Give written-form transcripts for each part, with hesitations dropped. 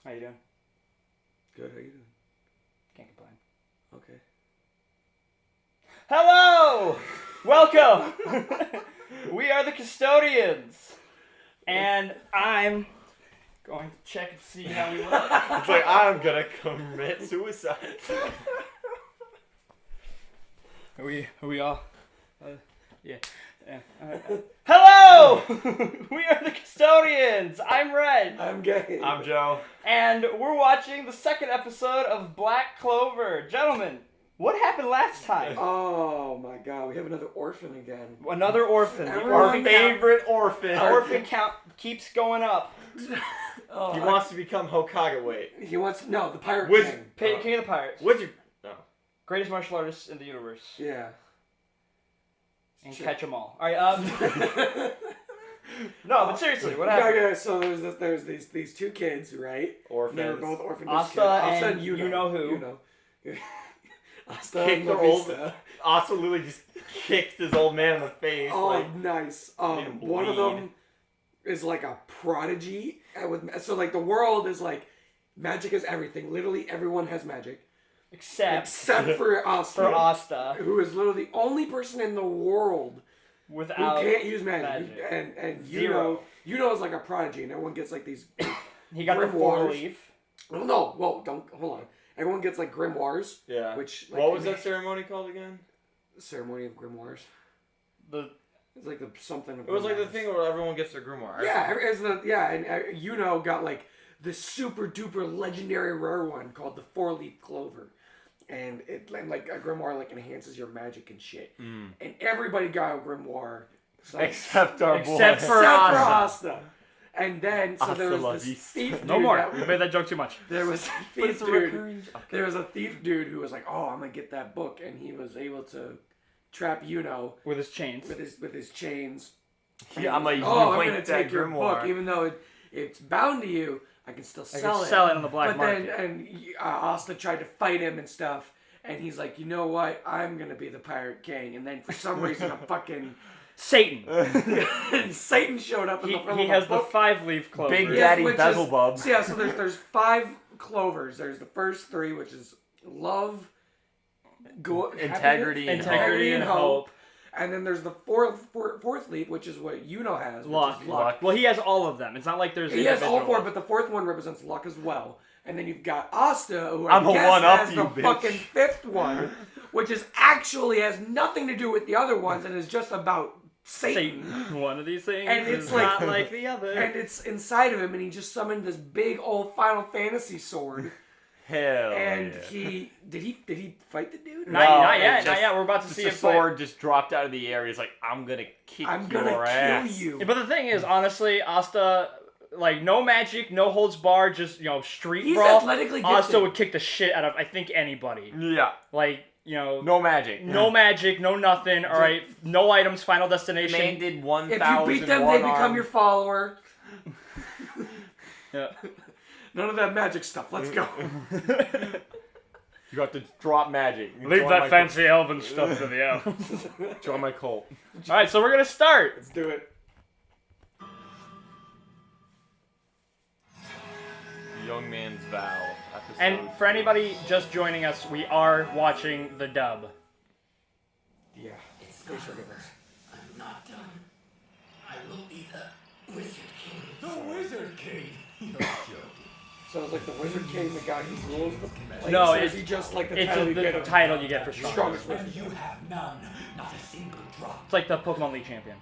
How you doing? Good, how you doing? Can't complain. Okay. Hello! Welcome! We are the Custodians. And I'm going to check and see how we look. It's like, I'm gonna commit suicide. Are we all? Yeah. Hello! We are the Custodians. I'm Rhett. I'm Gabe. I'm Joe. And we're watching the second episode of Black Clover. Gentlemen, what happened last time? Oh my god, we have another orphan again. Another orphan. The Our orphan Favorite orphan. Count, orphan count keeps going up. He wants to become Hokage. Wait. He wants the pirate Wizard. king. King of the Pirates. Wizard. No. Greatest martial artist in the universe. Yeah. And Sure. catch them all. Alright, no, but seriously, what happened? Yeah, so there's these two kids, right? Orphans. They were both orphans. Asta and you know who. You know. Asta Kicked and their old. Lavista. Asta literally just kicked his old man in the face. Oh, like, nice. made him One of bleed. them is like a prodigy. So like the world is like magic is everything. Literally everyone has magic. Except for Asta. for Asta. Who is literally the only person in the world Without who can't use magic. magic. And Zero. you know is like a prodigy, and everyone gets like these. He got the grimoires. 4-leaf. Well, no, whoa, don't hold on. Everyone gets like grimoires. yeah. Which like, What was that ceremony called again? ceremony of grimoires? It's like the something. Of It was like the grimoires. thing where everyone gets their grimoire. Yeah, and you know got like this super duper legendary rare one called the 4-leaf clover, and like a grimoire like enhances your magic and shit. And everybody got a grimoire Except our boy. Except for Asta. And then so Asta there la was this vista. thief dude. No more. that- We made that joke too much. There was a But thief it's a dude. recurring. There was a thief dude who was like, "Oh, I'm gonna get that book," and he was able to trap With his chains. with his chains. Yeah, I'm like, I'm wait, gonna that take your grimoire. book, even though it's bound to you. I can still I sell could it. sell it on the black But market. then Asta tried to fight him and stuff, and he's like, you know what? I'm gonna be the pirate king. And then for some reason, a fucking Satan. Satan showed up in the front He of has a the book. 5-leaf clover. Big Yes, Daddy which is- Beelzebub. So yeah, so there's 5 clovers. There's the first 3, which is love, Integrity and Integrity and hope. and then there's the fourth leaf, which is what Yuno has. Which Luck. is luck. Well, he has all of them. It's not like there's He has all 4, individual. but the 4th one represents luck as well. And then you've got Asta, who I'm I a guess one-up, has you the bitch. fucking 5th one, which is actually has nothing to do with the other ones and is just about Satan. One of these things And it's is like- not like the other. And it's inside of him, and he just summoned this big old Final Fantasy sword. Hell And yeah. he did he fight the dude? Not, No, not it yet, just- not yet. We're about to Just see the if sword just dropped out of the air. He's like, I'm gonna kick I'm your gonna ass. kill you. But the thing is, honestly, Asta, like, no magic, no holds barred, just, street He's brawl. athletically gifted. Asta would kick the shit out of, I think, anybody. Yeah. Like, No magic. no magic, no nothing, alright? No items, final The destination. man did 1,000. If you beat them, they become your follower. Yeah. None of that magic stuff. Let's go. You got to drop magic. Leave Join that my fancy elven stuff to the elves. cult. Join my cult. Alright, so we're gonna start. Let's do it. Young Man's Vow. Episode And for anybody just joining us, we are watching the dub. Yeah. Please forgive us. I'm not done. I will be the Wizard King. The Wizard King? You're joking. So it's like the Wizard King, the guy who rules the place. No, or is it's- he just like the It's title you the get of title you get for strongest strongest. wizard. And you have none. Not a single drop. It's like the Pokemon League champion.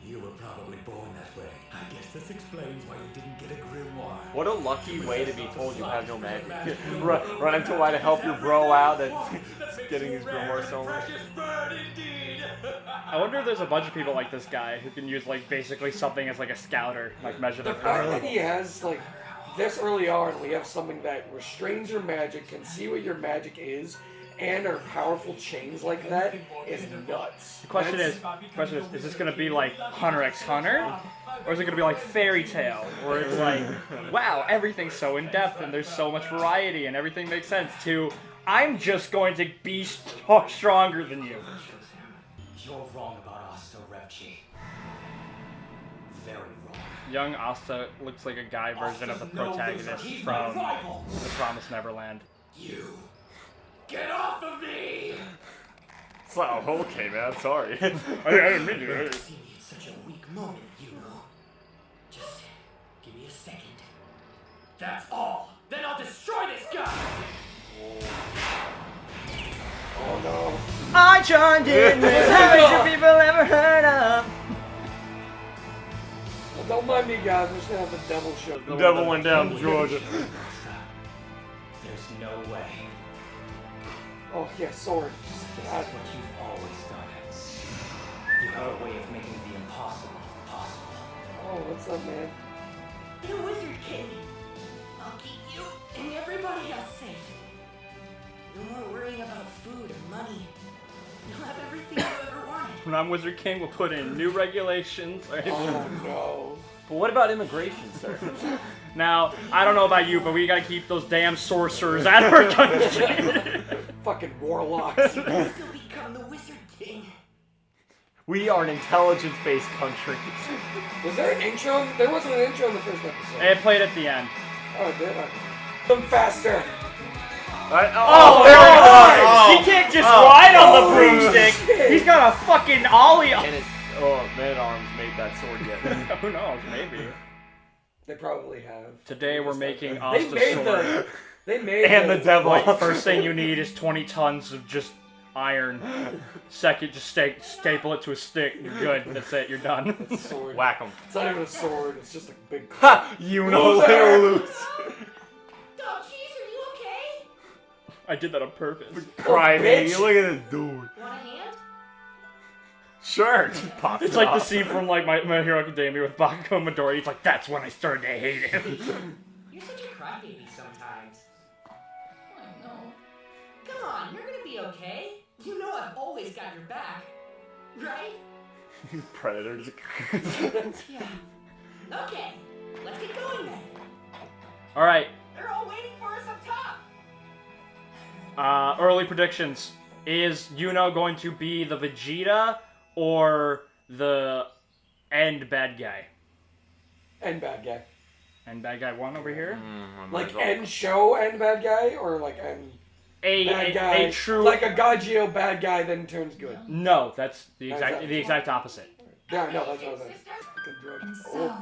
You were probably born that way. I guess this explains why you didn't get a grimoire. What a lucky way to be told you have no magic. Run into why to help your bro out that's getting his grimoire so much. I wonder if there's a bunch of people like this guy who can use, like, basically something as, like, a scouter, like, measure The their fact power. that he has like this early on, we have something that restrains your magic, can see what your magic is, and are powerful chains like that is nuts. The question is this going to be like Hunter x Hunter? Or is it going to be like Fairy Tale? Where it's like, wow, everything's so in-depth and there's so much variety and everything makes sense, to, I'm just going to be stronger than you. You're wrong about Asta, Repchi. Very wrong. young Asta looks like a guy version of the protagonist from The Promised Neverland. You get off of me! It's like, oh, okay, man. Sorry. I didn't mean to. See me at such a weak moment, you know. Just give me a second. That's all. Then I'll destroy this guy. Oh no. I joined in with how many people ever heard of. Well, don't mind me, guys. We're just gonna have the devil show. The devil went down to Georgia. There's no way. Oh yeah, sword. That's what you've always done. You have a way of making the impossible possible. Oh, what's up, man? You're a wizard, kid. I'll keep you and everybody else safe. No more worrying about food or money. You'll have everything you ever wanted. When I'm Wizard King, we'll put in new regulations. Oh no. But what about immigration, sir? Now, I don't know about you, but we gotta keep those damn sorcerers out of our country. Fucking warlocks. You can still become the wizard king. We are an intelligence-based country. Was there an intro? There wasn't an intro in the first episode. It played at the end. Oh, it did? Them faster. Oh, there there it it was! He can't just ride on the Holy broomstick. shit. He's got a fucking ollie. And it's, oh, Man-at-Arms made that sword yet. Who knows? Maybe. They probably have. Today we're making They Asta's made sword. the. They made And the devil. Like, first thing you need is 20 tons of just iron. Second, just staple it to a stick. You're good. That's it. You're done. sword. Whack 'em. It's not even a sword. It's just a big. Ha! You know they'll lose. Dog cheese, are you okay? I did that on purpose. Crying, bitch. look at this dude. Want a hand? Sure. Pop It's it like the off. scene from like My Hero Academia with Bakugo and Midori. He's like, that's when I started to hate him. You're such a crybaby sometimes. I know. Come on, you're gonna be okay. You know I've always got your back, right? Predators. Yeah. Okay, let's get going then. All right. They're all waiting for us up top. Early predictions. Is Yuno going to be the Vegeta or the end bad guy? End bad guy. End bad guy 1 over here? Like end show end bad guy or like end bad guy. A true... Like a Gagio bad guy then turns good. No, that's the How's exact that? the exact opposite. Yeah, no, that's what I was saying. Fucking drug. And so,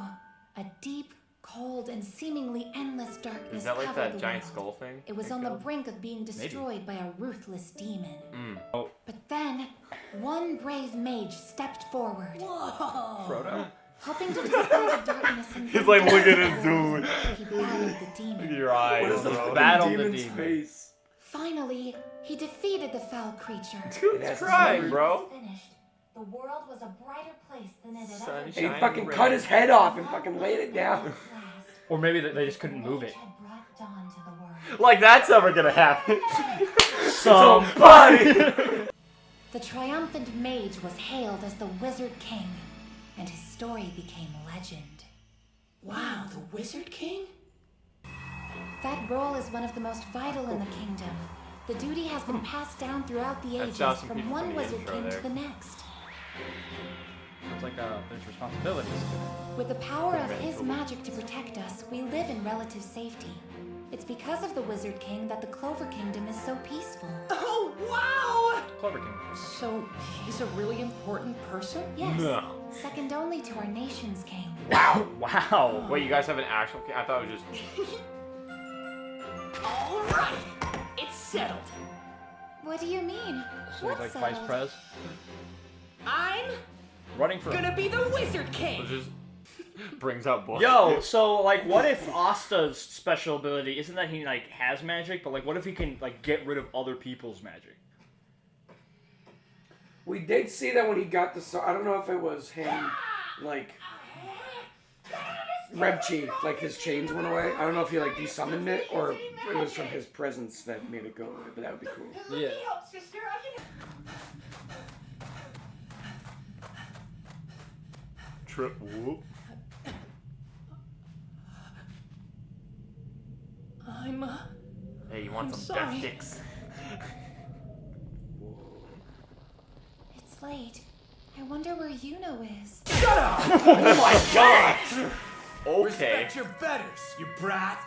a deep, cold, and seemingly endless darkness Is that like covered that the giant world. skull thing? It was on the brink of being destroyed by a ruthless demon. Oh. But then, one brave mage stepped forward, Frodo? hoping to dispel the darkness and He's like, look at this dude. he battled the Look at demon. your eyes, What is the bro. fucking Battle the demon's demon. face? Finally, he defeated the foul creature. Dude's crying, bro. Finished. The world was a brighter place than it had ever Sunshine. been. And he fucking cut his head off and fucking laid it down. Or maybe they just couldn't move it. Had brought dawn to the world. Like that's ever gonna happen. Somebody! The triumphant mage was hailed as the Wizard King, and his story became legend. Wow, the wizard king? That role is one of the most vital in the kingdom. The duty has been passed down throughout the That's ages awesome from people one from the Wizard intro King there. to the next. It's like there's responsibilities to it. With the power of his magic to protect us, we live in relative safety. It's because of the Wizard King that the Clover Kingdom is so peaceful. Oh, wow! Clover King. So, he's a really important person? Yes, No. second only to our nation's king. Wow. Wait, you guys have an actual? I thought it was just. All right, it's settled. What do you mean? So he's like vice pres. I'm Running for... gonna be the wizard king. It just brings out books. Yo, so like, what if Asta's special ability isn't that he like has magic, but like, what if he can like get rid of other people's magic? We did see that when he got the sword. I don't know if it was him, like Rebchi, like his chains went away. I don't know if he like desummoned it or it was from his presence that made it go away. But that would be cool. Yeah. Help, sister. Trip. Whoop. I'm, Hey, you want I'm some sorry. death sticks? It's late. I wonder where Yuno is. Oh my god! Okay. Respect your betters, you brat.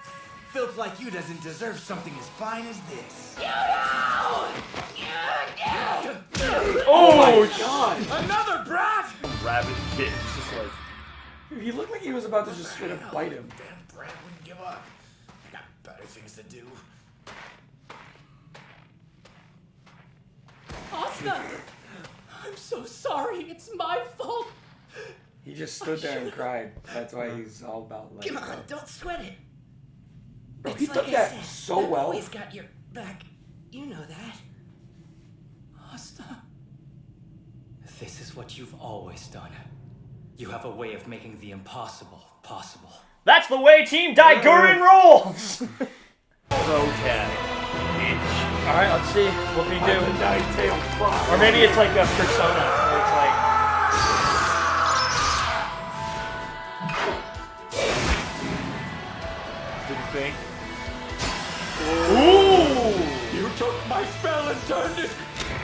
Filth like you doesn't deserve something as fine as this. Oh my god! Another brat! Rabbit kid. Just like. Dude, he looked like he was about to just straight up bite him. Damn brat wouldn't give up. Got better things to do. Asta! I'm so sorry. It's my fault. He just stood there and cried. That's why he's all about like. Come on, don't sweat it. Bro, It's he like took I that said, so I've well. always got your back. You know that. Asta. This is what you've always done. You have a way of making the impossible possible. That's the way Team Daigurin rolls! Pro tag. Bitch. Alright, let's see what we do. Nine-tail fox. Or maybe it's like a persona, where it's like... Did you think? Ooh! You took my spell and turned it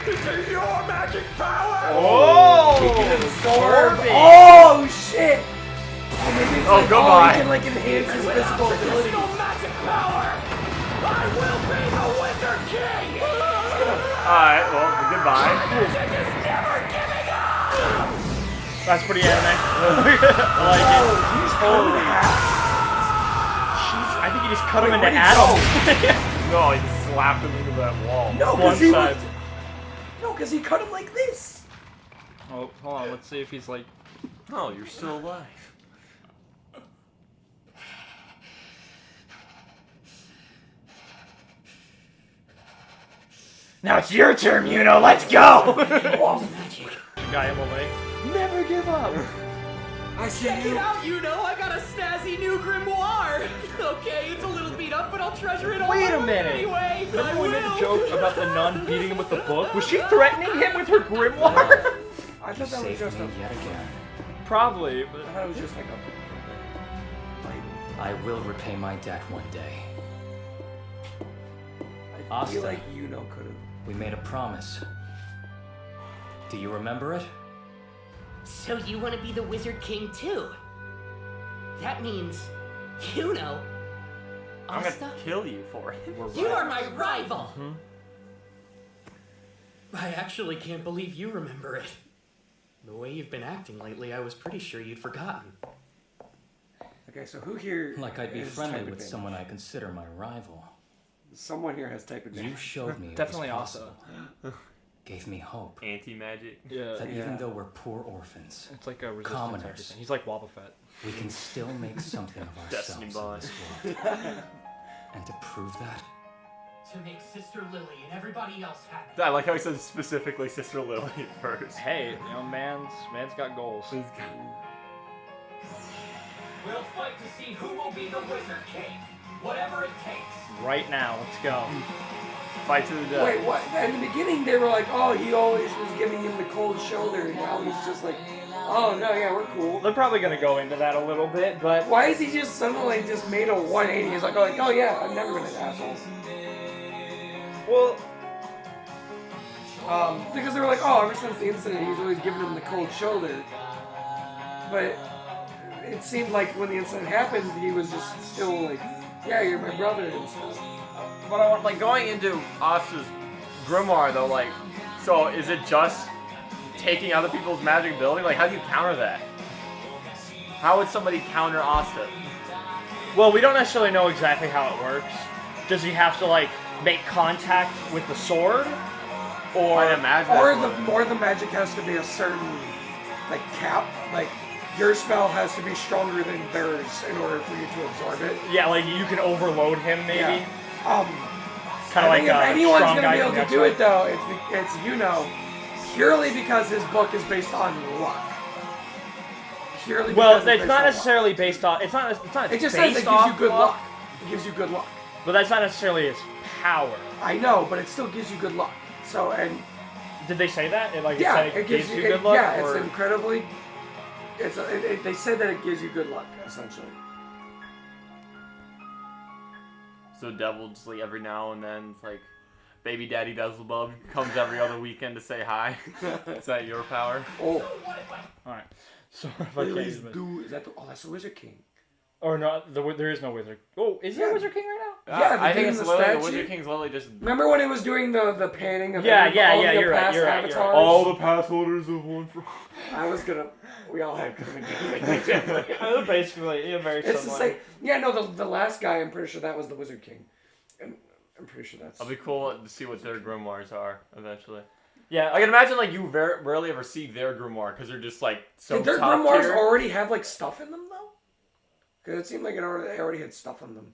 into your magic power! Oh! He can absorb. Absorbing. Oh shit! Oh, maybe it's like, goodbye. he can like enhance his physical ability. magic power! I will be the Wizard King! Alright, well, goodbye. That's pretty anime. I like it. He's holy. Jeez, I think he just cut him into where'd he atoms. No, he just slapped him into that wall. No, One because he side. was. No, because he cut him like this. Oh, hold on, let's see if he's like... Oh, you're still alive. Now it's your turn, let's go! Magic. Guy MMA. Never give up. I see Check it you. out, I got a snazzy new grimoire. Okay, it's a little beat up, but I'll treasure it all Wait my a life minute. anyway. Remember I when we made the will. joke about the nun beating him with the book? Was she threatening him with her grimoire? I thought that was Saved just me a. yet again. Probably, I but... thought it was just like a. Like, I will repay my debt one day. I feel Asta. like could have. We made a promise. Do you remember it? So you want to be the Wizard King too? That means, I'm Asta, gonna kill you for it. you are my rival. I actually can't believe you remember it. The way you've been acting lately, I was pretty sure you'd forgotten. Okay, so who here? Like I'd be has friendly type with advantage? someone I consider my rival. Someone here has type advantage. You showed me it Definitely was Asta. possible. Gave me hope. Anti-magic. Yeah. That Yeah. even though we're poor orphans, It's like a resistance to Commoners. everything. He's like Wobble Fett. we can still make something of Destiny ourselves in this world. And to prove that, To make Sister Lily and everybody else happy. I like how he says specifically Sister Lily first. Hey, man's got goals. We'll fight to see who will be the Wizard King. Whatever it takes. Right now, let's go. Fight to the death. Wait, what? In the beginning, they were like, "Oh, he always was giving him the cold shoulder." And now he's just like, "Oh no, yeah, we're cool." They're probably gonna go into that a little bit, but Why is he just suddenly just made a 180? He's like, "Oh yeah, I've never been an asshole." well, Because they were like, "Oh, ever since the incident, he's always giving him the cold shoulder." But it seemed like when the incident happened, he was just still like, "Yeah, you're my brother" and stuff. But I want, like, going into Asta's grimoire though, like, so is it just taking other people's magic ability? Like, how do you counter that? How would somebody counter Asta? well, we don't necessarily know exactly how it works. Does he have to like make contact with the sword, or I'd imagine. Or that's what- the magic has to be a certain like cap, like your spell has to be stronger than theirs in order for you to absorb it. yeah, like you can overload him maybe? Yeah. Kind I of like think if anyone's strong gonna guy be able from to do it though, it's purely because his book is based on luck. Purely Well, because it's not necessarily based on. It's not. It's not. It just based says it gives off you good luck, luck. It gives you good luck. but that's not necessarily his power. I know, but it still gives you good luck. So and Did they say that? It, like, yeah, it, said it gives you good luck. Yeah, or... it's incredibly. They said that it gives you good luck essentially. So Devil just like every now and then, it's like Baby Daddy Beelzebub comes every other weekend to say hi. Is that your power? Oh, All right. So if I can't use it. is that? That's the Wizard King. Or no, there is no Wizard. Oh, is there a Wizard King right now? Yeah, I think it's the literally the statue. Wizard King's literally just. Remember when it was doing the panning of Yeah, all you're the right, past you're right, avatars? you're right. All the pass holders of one for. I was gonna. We all had Basically, yeah, very It's the similar. same. Yeah, no, the last guy. I'm pretty sure that was the Wizard King, and I'm pretty sure that's. It'll be cool to see what their grimoires are eventually. Yeah, I can imagine like you rarely ever see their grimoire because they're just like so. Did their top grimoires tier. already have like stuff in them though? Because it seemed like they already had stuff in them.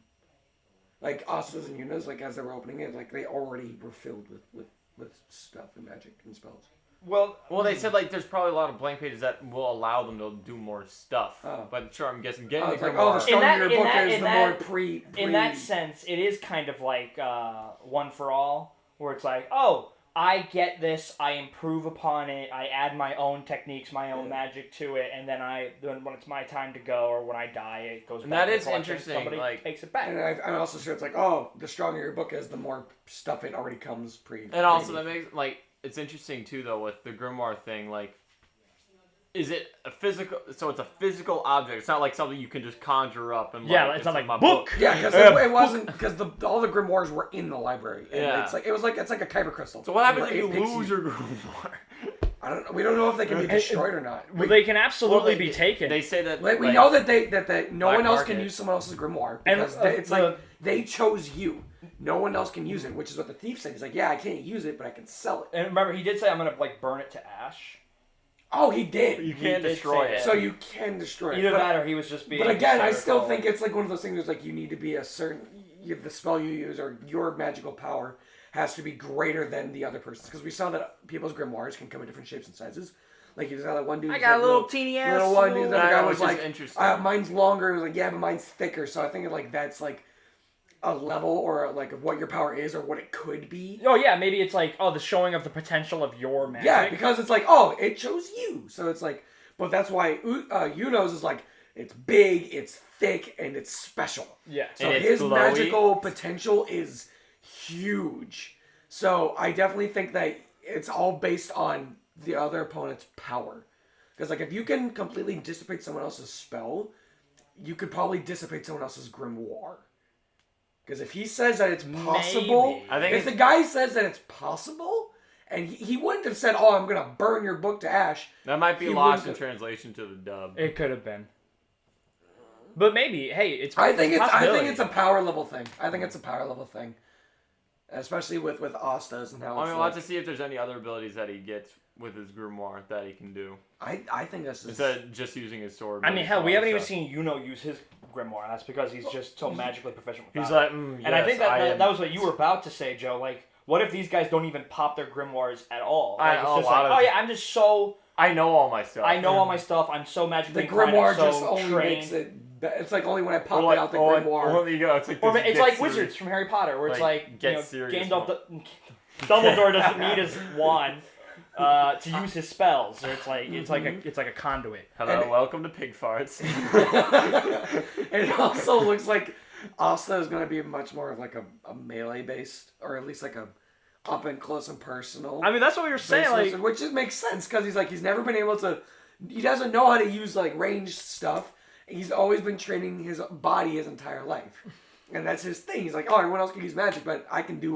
Like Asta's and Yuna's, like as they were opening it, like they already were filled with stuff and magic and spells. Well, they said like there's probably a lot of blank pages that will allow them to do more stuff. Oh. But sure, I'm guessing getting the It's like, grimoire. the stronger your book is, the more pre. In that sense, it is kind of like One for All, where it's like, oh, I get this, I improve upon it, I add my own techniques, my own magic to it, and then when it's my time to go or when I die, it goes And back. that to is the collection, interesting, Somebody like- takes it back. And I'm also sure it's like, oh, the stronger your book is, the more stuff it already comes pre. And also that makes like it's interesting too though with the grimoire thing. Like, is it a physical? So it's a physical object. It's not like something you can just conjure up and Yeah, like, it's not in like my book. Yeah, because it wasn't because all the grimoires were in the library. And Yeah. it's like it's like a kyber crystal. So what happens Where if you it picks lose your grimoire? I don't know. We don't know if they can be destroyed or not. Well, they can absolutely Well, be taken. They say that Like, we like, know that no black one else market. can use someone else's grimoire And, because it's the- like they chose you. No one else can use it, which is what the thief said. He's like, yeah, I can't use it, but I can sell it. And remember, he did say, I'm going to like burn it to ash. Oh, he did. You He can't did destroy say it. So you can destroy it. Either But- that or he was just being... But again, I still satirical. think it's like one of those things. That's like you need to be a certain. The spell you use or your magical power has to be greater than the other person's. Because we saw that people's grimoires can come in different shapes and sizes. Like you saw that one dude. I who's got like a little teeny ass. little one dude. The other guy which was is like, interesting. mine's longer. He was like, yeah, but mine's thicker. So I think like that's like a level or like of what your power is or what it could be. Oh, yeah, maybe it's like, the showing of the potential of your magic. Yeah, because it's like, oh, it chose you. So it's like, but that's why Yuno's is like, it's big, it's thick, and it's special. Yeah. So And it's his glowy. magical potential is huge. So I definitely think that it's all based on the other opponent's power. Because like if you can completely dissipate someone else's spell, you could probably dissipate someone else's grimoire. Because if he says that it's possible, Maybe. I think if the guy says that it's possible, and he wouldn't have said, "Oh, I'm gonna burn your book to ash." that might be he lost in wouldn't- translation to the dub. It could have been. But maybe, hey, it's I think a it's possibility. a power level thing. I think it's a power level thing, especially with Asta's and how. I mean, it's we'll have like, to see if there's any other abilities that he gets with his grimoire that he can do I think this is. instead of just using his sword. I mean, hell, we and haven't even stuff. seen Yuno use his grimoire. That's because he's just so magically proficient with He's that. like, And I think that was what you were about to say, Joe. Like, what if these guys don't even pop their grimoires at all? I Like, know it's a just lot like, of- oh yeah, I'm just so... I know all my stuff. I know all my stuff. I'm so the magically inclined. grimoire I'm so just only trained. makes it. It's like only when I pop Or like, out the or grimoire. there you go. It's like, Or this it's get like serious- Wizards from Harry Potter, where it's Like, like, get serious Gandalf... Dumbledore doesn't need his wand to use his spells. So it's like a conduit. Hello, And- welcome to Pig Farts. And it also looks like Asta is going to be much more of like a melee based, or at least like a up and close and personal. I mean, that's what we were saying. based Like, wizard, which just makes sense because he's never been able to. He doesn't know how to use like ranged stuff. He's always been training his body his entire life, and that's his thing. He's like, oh, everyone else can use magic, but I can do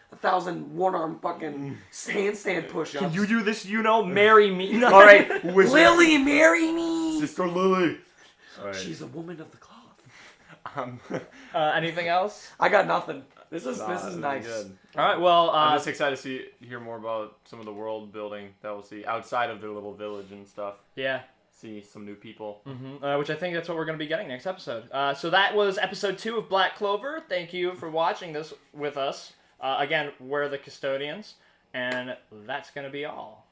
1,000 one-arm fucking handstand push-ups. can you do this? Marry me. all right, wizard. Lily, marry me. Sister Lily. All right. She's a woman of the cloth. Anything else? I got nothing. This is Really nice. good. All right. Well, I'm just excited to hear more about some of the world building that we'll see outside of their little village and stuff. yeah. See some new people. Which I think that's what we're going to be getting next episode. So that was episode 2 of Black Clover. Thank you for watching this with us. Again, we're the Custodians, and that's going to be all.